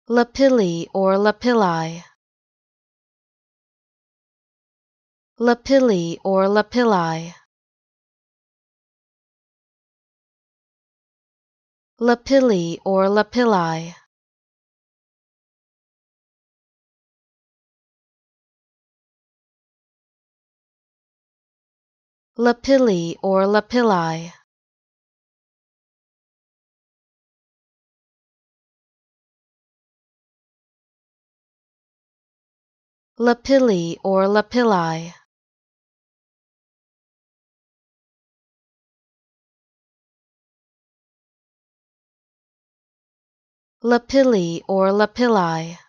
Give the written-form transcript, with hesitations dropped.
Lapilli or lapilli. Lapilli or lapilli. Lapilli or lapilli. Lapilli or lapilli. Lapilli or lapilli. Lapilli or lapilli.